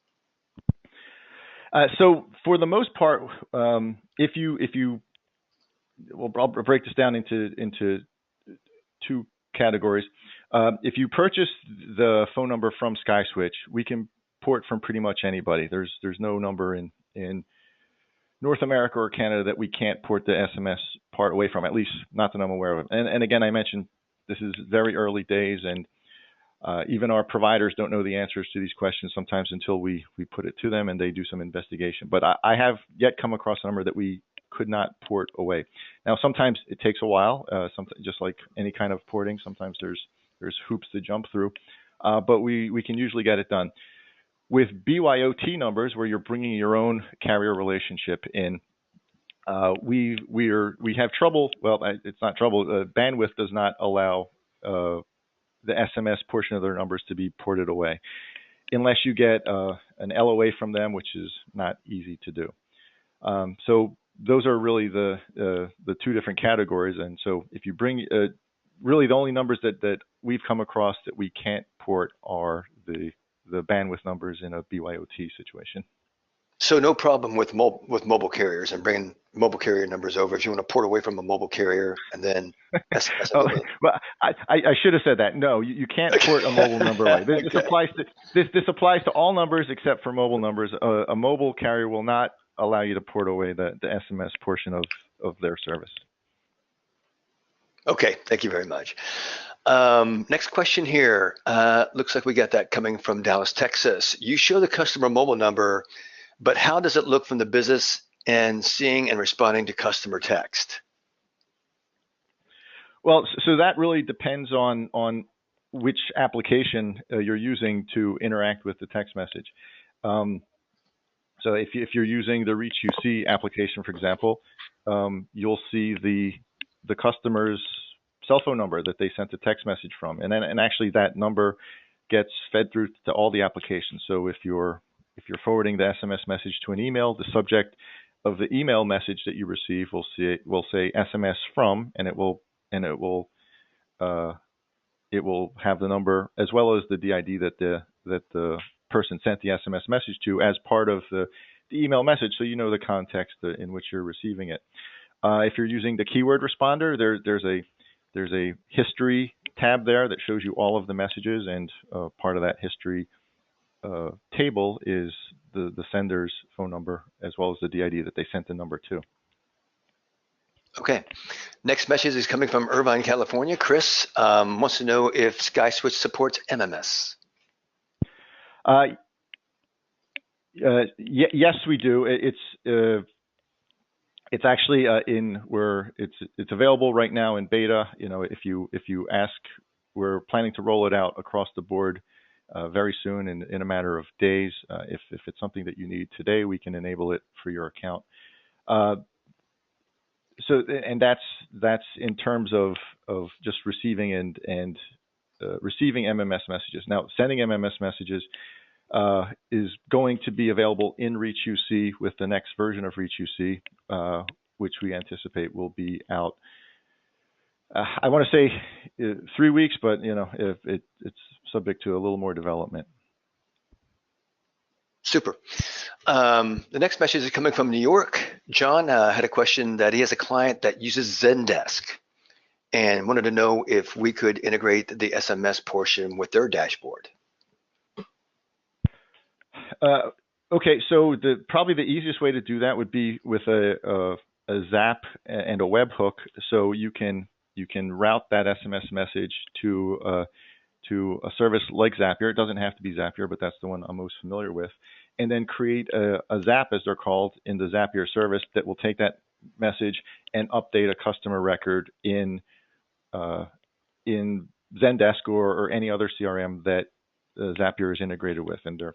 So for the most part, I'll break this down into two categories. If you purchase the phone number from SkySwitch, we can port from pretty much anybody. There's no number in North America or Canada that we can't port the SMS part away from, at least not that I'm aware of. And again, I mentioned this is very early days, and even our providers don't know the answers to these questions sometimes until we put it to them and they do some investigation. But I have yet come across a number that we could not port away. Now, sometimes it takes a while, just like any kind of porting. Sometimes there's hoops to jump through, but we can usually get it done. With BYOT numbers, where you're bringing your own carrier relationship in, we have trouble. Well, it's not trouble. Bandwidth does not allow the SMS portion of their numbers to be ported away, unless you get an LOA from them, which is not easy to do. So those are really the two different categories. And so if you bring really the only numbers that we've come across that we can't port are the bandwidth numbers in a BYOT situation. So no problem with mobile carriers and bringing mobile carrier numbers over if you want to port away from a mobile carrier and then SMS. Well, I should have said that. No, you can't port a mobile number away. This applies to all numbers except for mobile numbers. A mobile carrier will not allow you to port away the SMS portion of their service. Okay, thank you very much. Next question here. Looks like we got that coming from Dallas, Texas. You show the customer mobile number, but how does it look from the business and seeing and responding to customer text? Well, so that really depends on which application you're using to interact with the text message. So if you're using the Reach UC application, for example, you'll see the customer's cell phone number that they sent a text message from, and actually that number gets fed through to all the applications. So if you're forwarding the SMS message to an email, the subject of the email message that you receive will say SMS from, and it will have the number as well as the DID that the person sent the SMS message to as part of the email message, so you know the context in which you're receiving it. If you're using the keyword responder, there's a history tab there that shows you all of the messages, and part of that history table is the sender's phone number as well as the DID that they sent the number to. Okay. Next message is coming from Irvine, California. Chris wants to know if SkySwitch supports MMS. Yes, we do. It's actually it's available right now in beta. You know, if you ask, we're planning to roll it out across the board very soon in a matter of days. If it's something that you need today, we can enable it for your account. So that's in terms of just receiving and receiving MMS messages. Now, sending MMS messages is going to be available in Reach UC with the next version of Reach UC, which we anticipate will be out. I want to say 3 weeks, but you know, it's subject to a little more development. Super. The next message is coming from New York. John had a question that he has a client that uses Zendesk and wanted to know if we could integrate the SMS portion with their dashboard. Okay, so probably the easiest way to do that would be with a Zap and a webhook. So you can route that SMS message to a service like Zapier. It doesn't have to be Zapier, but that's the one I'm most familiar with. And then create a Zap, as they're called, in the Zapier service that will take that message and update a customer record in Zendesk or any other CRM that Zapier is integrated with, and they're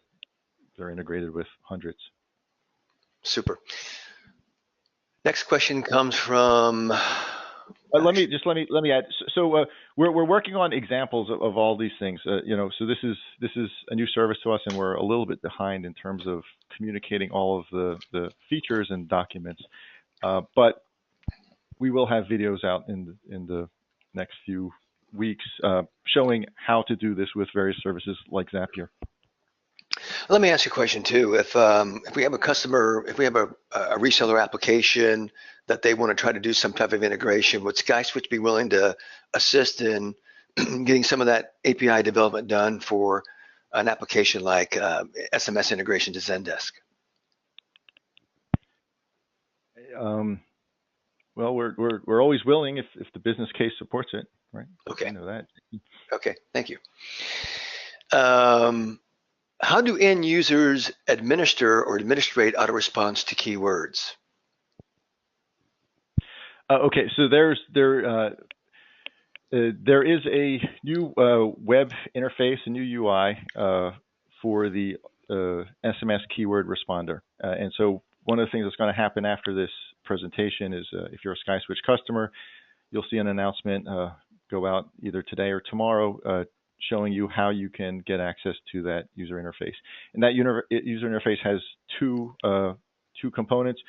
integrated with hundreds. Super. Next question comes from. Let me add. So we're working on examples of all these things. You know, so this is a new service to us, and we're a little bit behind in terms of communicating all of the features and documents. But we will have videos out in the next few weeks showing how to do this with various services like Zapier. Let me ask you a question too. If we have a customer, if we have a reseller application that they want to try to do some type of integration, would SkySwitch be willing to assist in getting some of that API development done for an application like SMS integration to Zendesk? Well, we're always willing if the business case supports it, right? Okay. I know that. Okay, thank you. How do end users administer or administrate auto-response to keywords? Okay, so there is a new web interface, a new UI for the SMS keyword responder. And so one of the things that's going to happen after this presentation is if you're a SkySwitch customer, you'll see an announcement go out either today or tomorrow showing you how you can get access to that user interface. And that user interface has two components.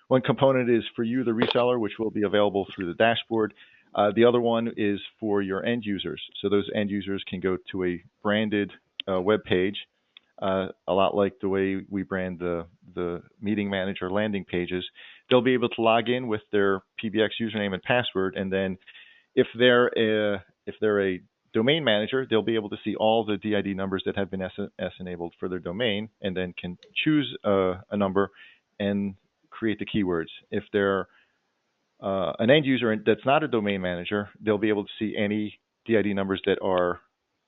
One component is for you, the reseller, which will be available through the dashboard. The other one is for your end users. So those end users can go to a branded web page, a lot like the way we brand the meeting manager landing pages. They'll be able to log in with their PBX username and password, and then if they're a domain manager, they'll be able to see all the DID numbers that have been SS enabled for their domain, and then can choose a number and create the keywords. If they're an end user that's not a domain manager, they'll be able to see any DID numbers that are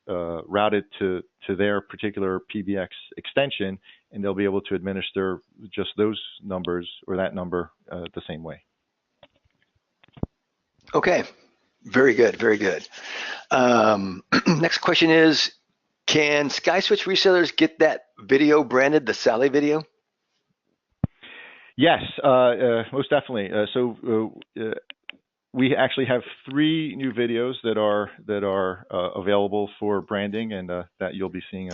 routed to their particular PBX extension, and they'll be able to administer just those numbers or that number the same way. Okay. Very good, very good. Next question is, can SkySwitch resellers get that video branded the Sally video? Yes, most definitely. We actually have 3 new videos that are available for branding, and that you'll be seeing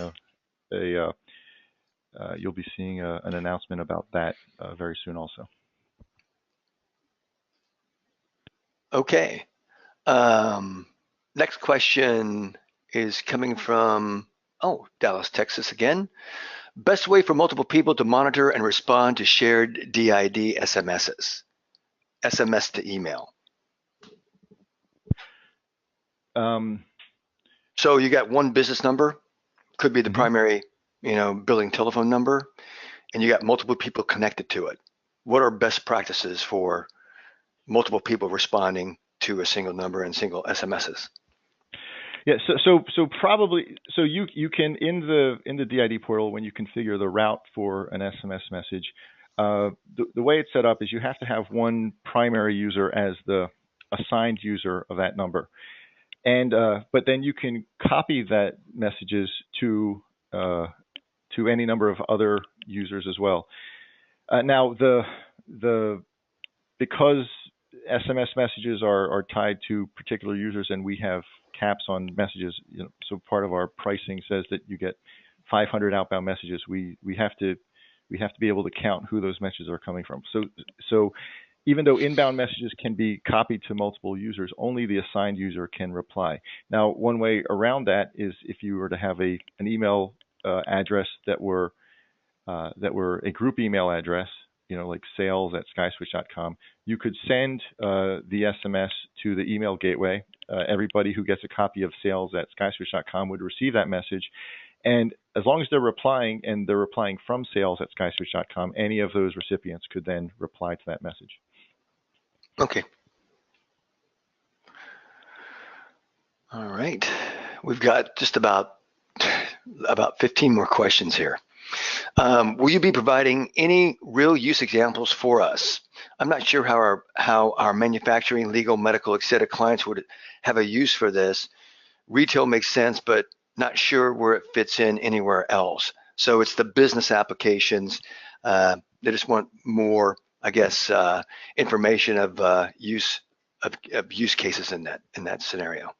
an announcement about that very soon also. Okay. Next question is coming from, Dallas, Texas again. Best way for multiple people to monitor and respond to shared DID SMSs, SMS to email. So you got one business number, could be the primary, billing telephone number, and you got multiple people connected to it. What are best practices for multiple people responding to a single number and single SMSs? Yeah, so probably you can in the DID portal, when you configure the route for an SMS message, the way it's set up is you have to have one primary user as the assigned user of that number, and but then you can copy that messages to any number of other users as well. Now because SMS messages are tied to particular users, and we have caps on messages. So part of our pricing says that you get 500 outbound messages. We have to be able to count who those messages are coming from. So even though inbound messages can be copied to multiple users, only the assigned user can reply. Now, one way around that is if you were to have an email address that were a group email address, like sales@skyswitch.com, you could send the SMS to the email gateway. Everybody who gets a copy of sales@skyswitch.com would receive that message. And as long as they're replying, and they're replying from sales@skyswitch.com, any of those recipients could then reply to that message. Okay. All right. We've got just about 15 more questions here. Will you be providing any real use examples for us? I'm not sure how our manufacturing, legal, medical, etc. clients would have a use for this. Retail makes sense, but not sure where it fits in anywhere else. So it's the business applications. They just want more, I guess, information of use cases in that scenario.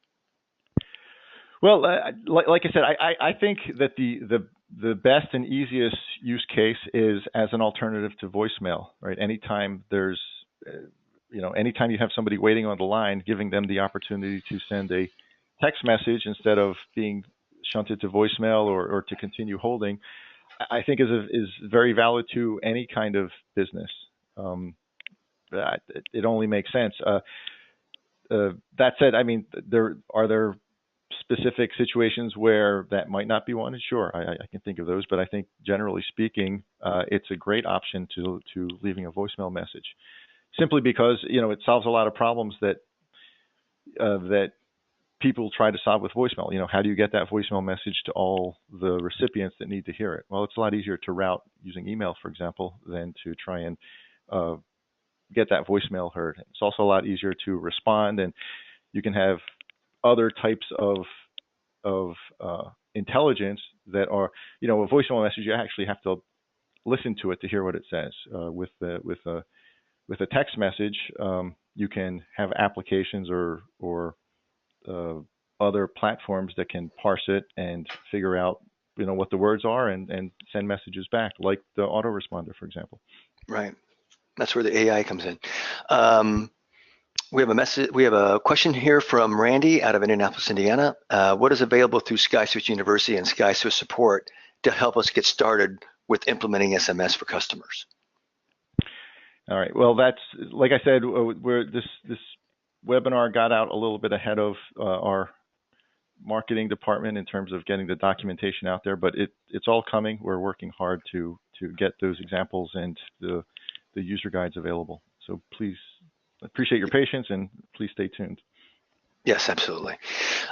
Well, like I said, I think that the best and easiest use case is as an alternative to voicemail, right? Anytime anytime you have somebody waiting on the line, giving them the opportunity to send a text message instead of being shunted to voicemail or to continue holding, I think is very valid to any kind of business. It only makes sense. That said, I mean, are there specific situations where that might not be one? Sure, I can think of those, but I think generally speaking, it's a great option to leaving a voicemail message, simply because it solves a lot of problems that people try to solve with voicemail. How do you get that voicemail message to all the recipients that need to hear it? Well, it's a lot easier to route using email, for example, than to try and get that voicemail heard. It's also a lot easier to respond, and you can have other types of intelligence that are, a voicemail message. You actually have to listen to it to hear what it says. With a text message, you can have applications or other platforms that can parse it and figure out, what the words are and send messages back, like the autoresponder, for example. Right. That's where the AI comes in. We have a question here from Randy out of Indianapolis, Indiana. What is available through SkySwitch University and SkySwitch support to help us get started with implementing SMS for customers? All right. Well, that's, like I said, this webinar got out a little bit ahead of our marketing department in terms of getting the documentation out there, but it's all coming. We're working hard to get those examples and the user guides available. So please, appreciate your patience, and please stay tuned. Yes, absolutely.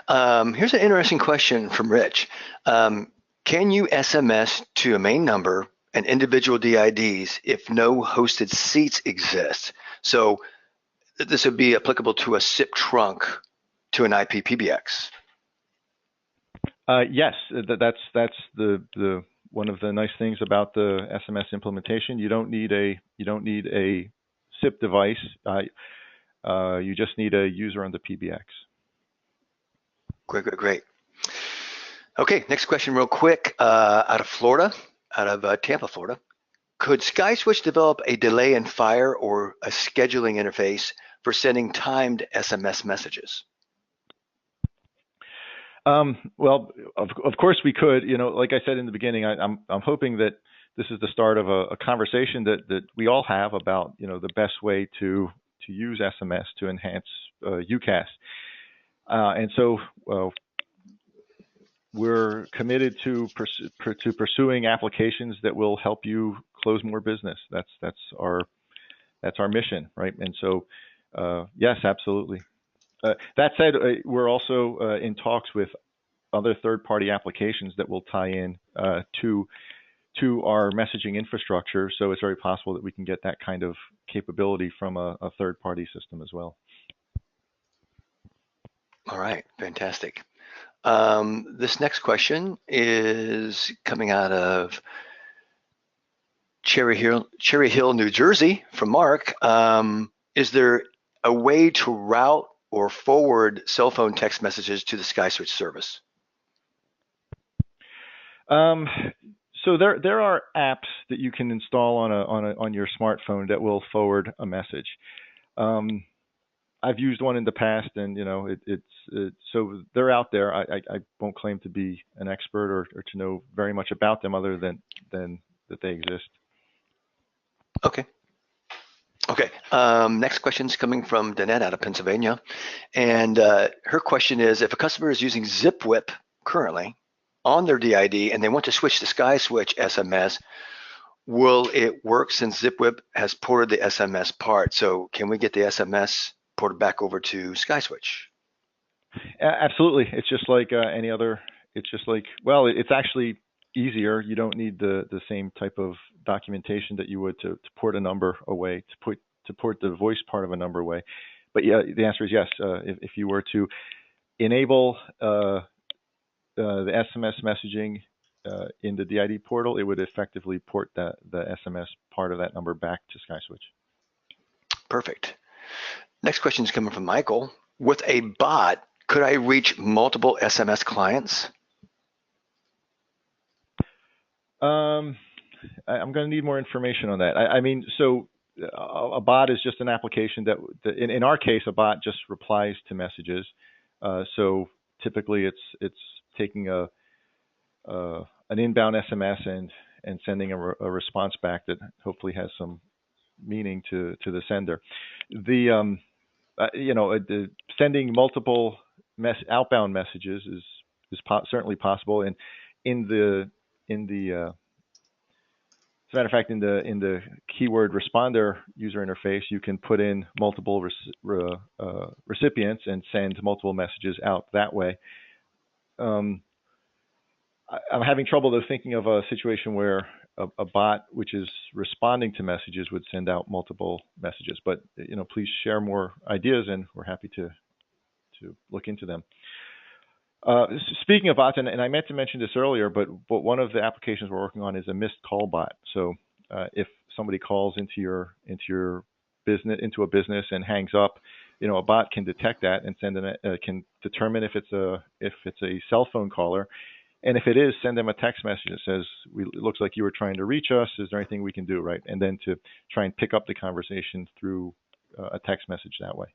Here's an interesting question from Rich. Can you SMS to a main number and individual DIDs if no hosted seats exist? So this would be applicable to a SIP trunk to an IP PBX? Yes, that's the one of the nice things about the SMS implementation. You don't need a SIP device. You just need a user on the PBX. Great. Okay, next question real quick. Out of Florida, out of Tampa, Florida. Could SkySwitch develop a delay and fire or a scheduling interface for sending timed SMS messages? Well, of course we could. Like I said in the beginning, I'm hoping that this is the start of a conversation that we all have about the best way to use SMS to enhance UCaaS. And so we're committed to pursuing applications that will help you close more business. That's our mission, right? And so yes, absolutely. That said, we're also in talks with other third-party applications that will tie in to our messaging infrastructure. So it's very possible that we can get that kind of capability from a third-party system as well. All right, fantastic. This next question is coming out of Cherry Hill, New Jersey, from Mark. Is there a way to route or forward cell phone text messages to the SkySwitch service? So there are apps that you can install on your smartphone that will forward a message. I've used one in the past, and so they're out there. I won't claim to be an expert or to know very much about them, other than that they exist. Okay. Next question is coming from Danette out of Pennsylvania, and her question is: if a customer is using ZipWhip currently on their DID and they want to switch to SkySwitch SMS, will it work since ZipWhip has ported the SMS part? So can we get the SMS ported back over to SkySwitch? Absolutely. It's just like any other. It's just like, well, it's actually easier. You don't need the same type of documentation that you would to port a number away, to port the voice part of a number away. But yeah, the answer is yes. If you were to enable the SMS messaging in the DID portal, it would effectively port the SMS part of that number back to SkySwitch. Perfect. Next question is coming from Michael. With a bot, could I reach multiple SMS clients? I'm going to need more information on that. I mean, so a bot is just an application that in our case, a bot just replies to messages. So typically, it's taking an inbound SMS and sending a response back that hopefully has some meaning to the sender. The sending multiple outbound messages is certainly possible, and as a matter of fact, in the keyword responder user interface, you can put in multiple recipients and send multiple messages out that way. I'm having trouble though thinking of a situation where a bot which is responding to messages would send out multiple messages. But please share more ideas, and we're happy to look into them. Speaking of bots, and I meant to mention this earlier, but one of the applications we're working on is a missed call bot. So if somebody calls into a business and hangs up, a bot can detect that and can determine if it's a cell phone caller, and if it is, send them a text message that says, "It looks like you were trying to reach us. Is there anything we can do?" Right, and then to try and pick up the conversation through a text message that way.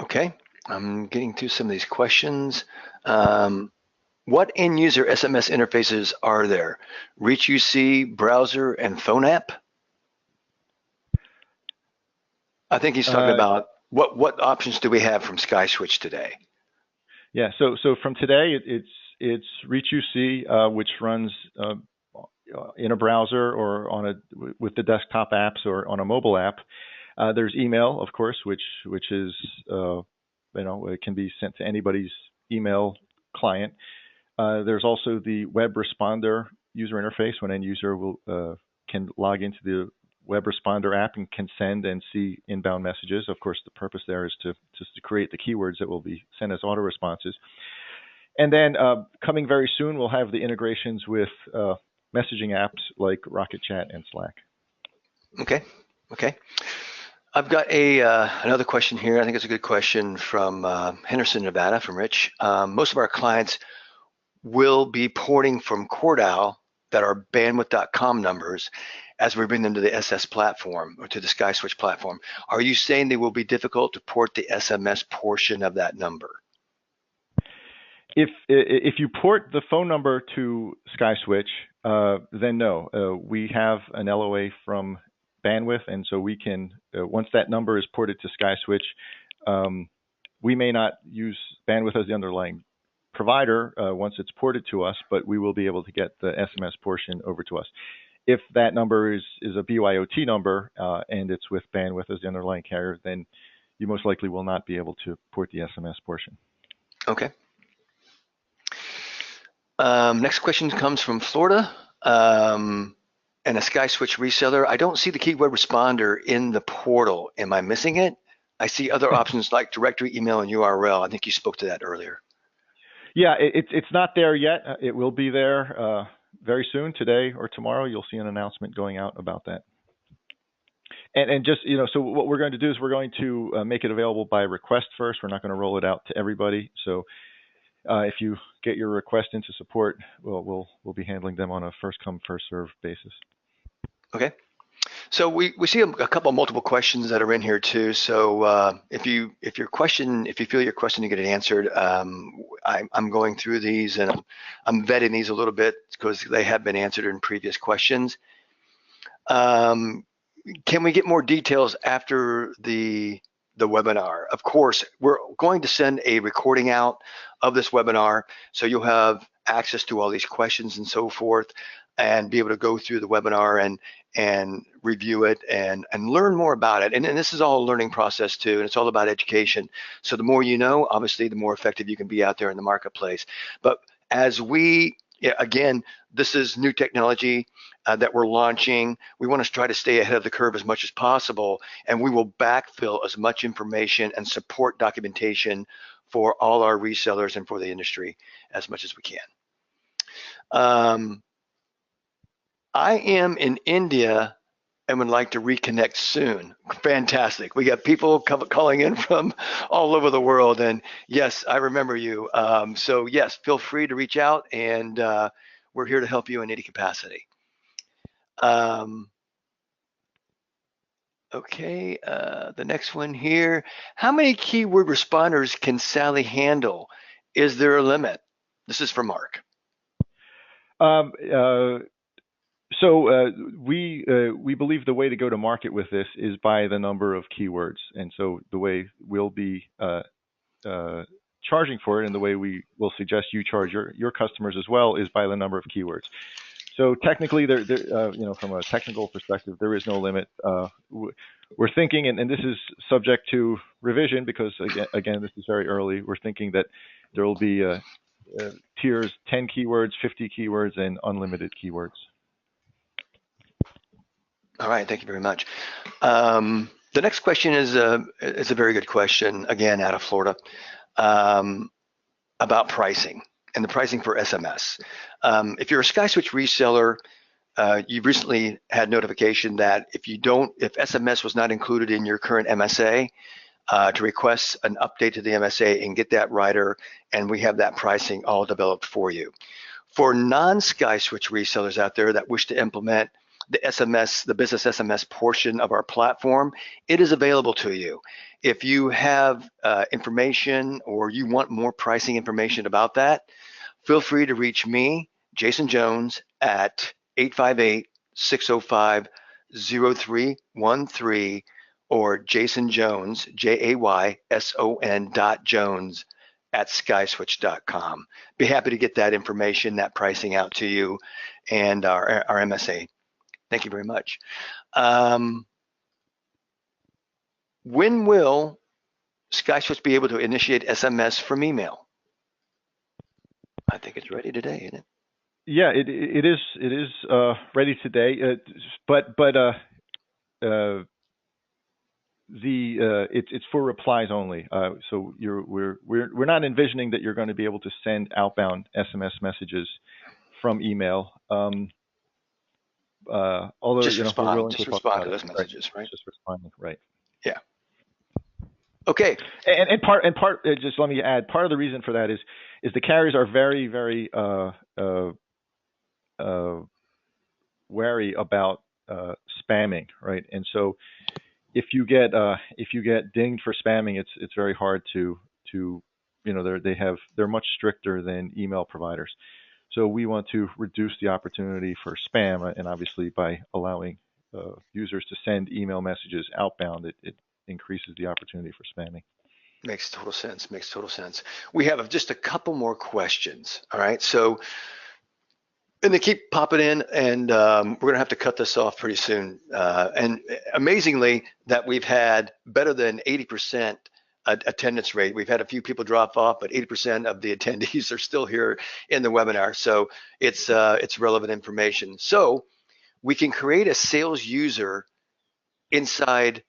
Okay, I'm getting through some of these questions. What end user SMS interfaces are there? Reach UC, browser, and phone app? I think he's talking about what options do we have from SkySwitch today? Yeah, so from today, it's Reach UC, which runs in a browser or with the desktop apps or on a mobile app. There's email, of course, which is it can be sent to anybody's email client. There's also the web responder user interface when end user can log into the web responder app and can send and see inbound messages. Of course, the purpose there is to create the keywords that will be sent as auto responses. And then coming very soon, we'll have the integrations with messaging apps like Rocket Chat and Slack. Okay. I've got another question here. I think it's a good question from Henderson, Nevada, from Rich. Most of our clients will be porting from Cordal that are bandwidth.com numbers as we bring them to the SS platform or to the SkySwitch platform. Are you saying they will be difficult to port the SMS portion of that number? If you port the phone number to SkySwitch, then no. We have an LOA from Bandwidth, and so we can, once that number is ported to SkySwitch, we may not use Bandwidth as the underlying provider once it's ported to us, but we will be able to get the SMS portion over to us. If that number is a BYOT number and it's with Bandwidth as the underlying carrier, then you most likely will not be able to port the SMS portion. Okay. Next question comes from Florida. And a SkySwitch reseller. I don't see the keyword responder in the portal. Am I missing it? I see other options like directory, email, and URL. I think you spoke to that earlier. Yeah, it's not there yet. It will be there very soon, today or tomorrow. You'll see an announcement going out about that. And just, so what we're going to do is we're going to make it available by request first. We're not going to roll it out to everybody. So if you get your request into support, we'll be handling them on a first come, first serve basis. Okay. So we see a couple of multiple questions that are in here too. So if you feel your question to get it answered, I'm going through these and I'm vetting these a little bit because they have been answered in previous questions. Can we get more details after the webinar? Of course, we're going to send a recording out of this webinar, so you'll have access to all these questions and so forth, and be able to go through the webinar and review it and learn more about it. And this is all a learning process too, and it's all about education. So the more you know, obviously, the more effective you can be out there in the marketplace. But as again, this is new technology that we're launching. We want to try to stay ahead of the curve as much as possible, and we will backfill as much information and support documentation for all our resellers and for the industry as much as we can. I am in India and would like to reconnect soon. Fantastic. We got people calling in from all over the world. And yes, I remember you. So yes, feel free to reach out, and we're here to help you in any capacity. Okay, the next one here. How many keyword responders can Sally handle? Is there a limit? This is for Mark. So we believe the way to go to market with this is by the number of keywords, and so the way we'll be charging for it, and the way we will suggest you charge your customers as well, is by the number of keywords. So technically, from a technical perspective, there is no limit. We're thinking, and this is subject to revision because again, this is very early. We're thinking that there will be tiers: 10 keywords, 50 keywords, and unlimited keywords. All right, thank you very much. The next question is a very good question, again, out of Florida, about pricing and the pricing for SMS. If you're a SkySwitch reseller, you've recently had notification that if SMS was not included in your current MSA, to request an update to the MSA and get that rider, and we have that pricing all developed for you. For non-SkySwitch resellers out there that wish to implement the business SMS portion of our platform, it is available to you. If you have information or you want more pricing information about that, feel free to reach me, Jason Jones, at 858-605-0313, or Jason Jones, JAYSON.Jones at skyswitch.com. Be happy to get that information, that pricing out to you, and our MSA. Thank you very much. When will SkySwitch be able to initiate SMS from email? I think it's ready today, isn't it? Yeah, it is ready today. But it's for replies only. So we're not envisioning that you're going to be able to send outbound SMS messages from email. Although Just we're willing just to talk respond about to it. those messages, right? Just responding, right? Yeah. Okay. And part just let me add, part of the reason for that is the carriers are very wary about spamming, right? And so if you get dinged for spamming, it's very hard to they're much stricter than email providers. So we want to reduce the opportunity for spam, and obviously by allowing users to send email messages outbound, it increases the opportunity for spamming. Makes total sense. Makes total sense. We have just a couple more questions. All right. So, and they keep popping in, and we're going to have to cut this off pretty soon. And amazingly, that we've had better than 80% attendance rate. We've had a few people drop off, but 80% of the attendees are still here in the webinar. So it's relevant information. So we can create a sales user inside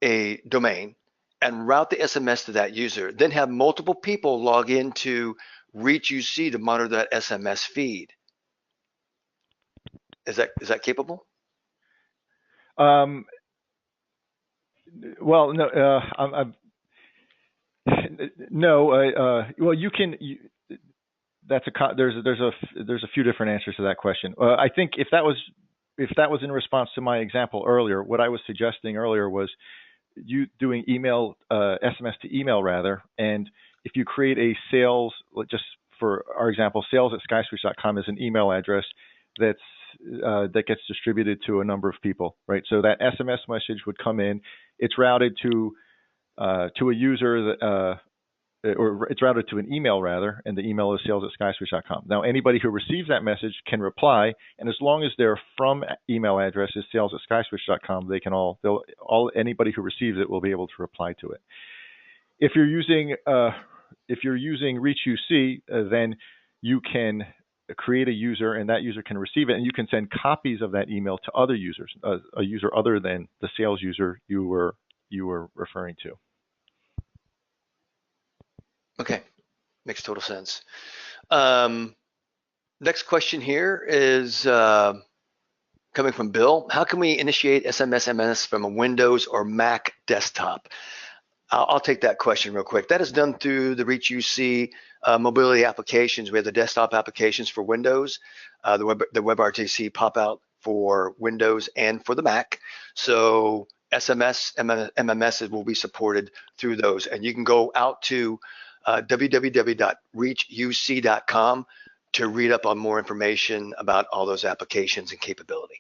a domain and route the SMS to that user, then have multiple people log into Reach UC to monitor that SMS feed. Is that capable? Well, no, no. Well, you can. There's a few different answers to that question. I think if that was in response to my example earlier, what I was suggesting earlier was you doing email, SMS to email rather, and if you create a sales, just for our example, sales@skyswitch.com is an email address that gets distributed to a number of people, right? So that SMS message would come in, it's routed to a user or it's routed to an email rather, and the email is sales@skyswitch.com. Now, anybody who receives that message can reply, and as long as they're from email addresses sales@skyswitch.com, anybody who receives it will be able to reply to it. If you're using Reach UC, then you can create a user, and that user can receive it, and you can send copies of that email to other users, a user other than the sales user you were referring to. Okay, makes total sense. Next question here is coming from Bill. How can we initiate SMS from a Windows or Mac desktop? I'll take that question real quick. That is done through the Reach UC mobility applications. We have the desktop applications for Windows, the WebRTC pop-out for Windows and for the Mac. So SMS, MMS will be supported through those. And you can go out to www.reachuc.com to read up on more information about all those applications and capability.